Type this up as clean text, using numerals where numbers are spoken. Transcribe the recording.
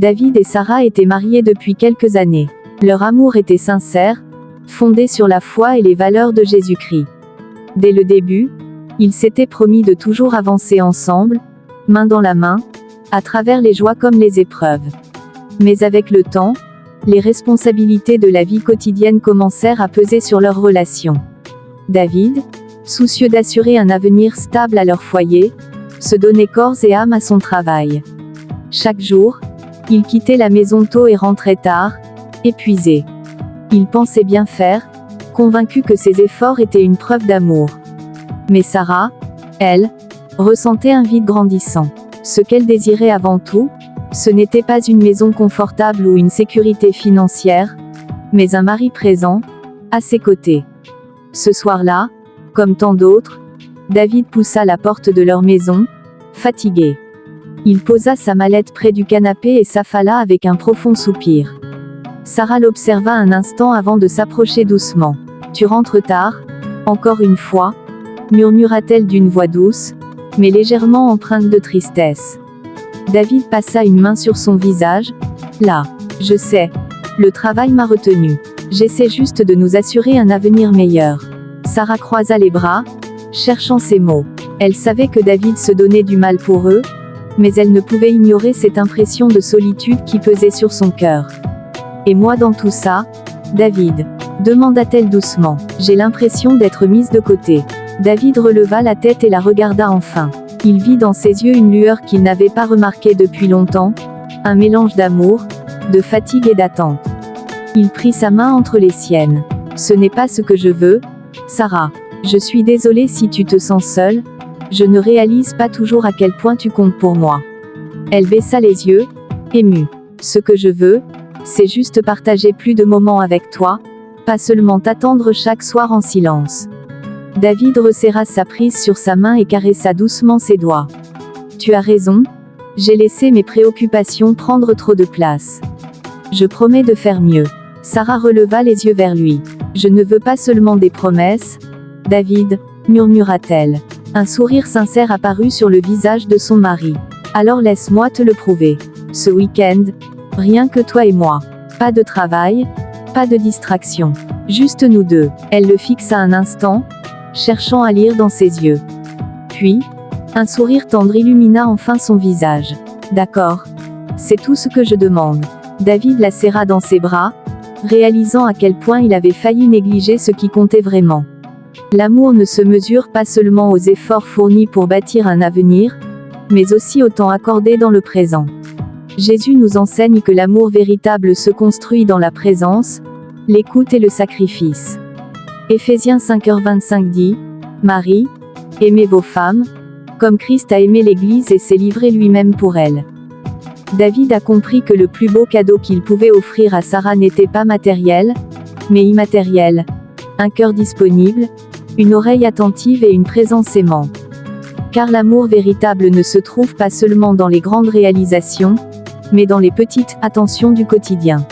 David et Sarah étaient mariés depuis quelques années. Leur amour était sincère, fondé sur la foi et les valeurs de Jésus-Christ. Dès le début, ils s'étaient promis de toujours avancer ensemble, main dans la main, à travers les joies comme les épreuves. Mais avec le temps, les responsabilités de la vie quotidienne commencèrent à peser sur leur relation. David, soucieux d'assurer un avenir stable à leur foyer, se donnait corps et âme à son travail. Chaque jour, il quittait la maison tôt et rentrait tard, épuisé. Il pensait bien faire, convaincu que ses efforts étaient une preuve d'amour. Mais Sarah, elle, ressentait un vide grandissant. Ce qu'elle désirait avant tout, ce n'était pas une maison confortable ou une sécurité financière, mais un mari présent, à ses côtés. Ce soir-là, comme tant d'autres, David poussa la porte de leur maison, fatigué. Il posa sa mallette près du canapé et s'affala avec un profond soupir. Sarah l'observa un instant avant de s'approcher doucement. « Tu rentres tard, encore une fois ?» murmura-t-elle d'une voix douce, mais légèrement empreinte de tristesse. David passa une main sur son visage. « Là, je sais. Le travail m'a retenu. J'essaie juste de nous assurer un avenir meilleur. » Sarah croisa les bras, cherchant ses mots. Elle savait que David se donnait du mal pour eux, mais elle ne pouvait ignorer cette impression de solitude qui pesait sur son cœur. « Et moi dans tout ça, David ?» demanda-t-elle doucement. « J'ai l'impression d'être mise de côté. » David releva la tête et la regarda enfin. Il vit dans ses yeux une lueur qu'il n'avait pas remarquée depuis longtemps, un mélange d'amour, de fatigue et d'attente. Il prit sa main entre les siennes. « Ce n'est pas ce que je veux, Sarah. Je suis désolé si tu te sens seule, je ne réalise pas toujours à quel point tu comptes pour moi. » Elle baissa les yeux, émue. « Ce que je veux, c'est juste partager plus de moments avec toi, pas seulement t'attendre chaque soir en silence. » David resserra sa prise sur sa main et caressa doucement ses doigts. « Tu as raison, j'ai laissé mes préoccupations prendre trop de place. Je promets de faire mieux. » Sarah releva les yeux vers lui. « Je ne veux pas seulement des promesses, David, » murmura-t-elle. Un sourire sincère apparut sur le visage de son mari. « Alors laisse-moi te le prouver. Ce week-end, rien que toi et moi. Pas de travail, pas de distraction. Juste nous deux. » Elle le fixa un instant, cherchant à lire dans ses yeux. Puis, un sourire tendre illumina enfin son visage. « D'accord. C'est tout ce que je demande. » David la serra dans ses bras, réalisant à quel point il avait failli négliger ce qui comptait vraiment. L'amour ne se mesure pas seulement aux efforts fournis pour bâtir un avenir, mais aussi au temps accordé dans le présent. Jésus nous enseigne que l'amour véritable se construit dans la présence, l'écoute et le sacrifice. Éphésiens 5h25 dit, « Marie, aimez vos femmes, comme Christ a aimé l'Église et s'est livré lui-même pour elle. » David a compris que le plus beau cadeau qu'il pouvait offrir à Sarah n'était pas matériel, mais immatériel. Un cœur disponible, une oreille attentive et une présence aimante. Car l'amour véritable ne se trouve pas seulement dans les grandes réalisations, mais dans les petites attentions du quotidien.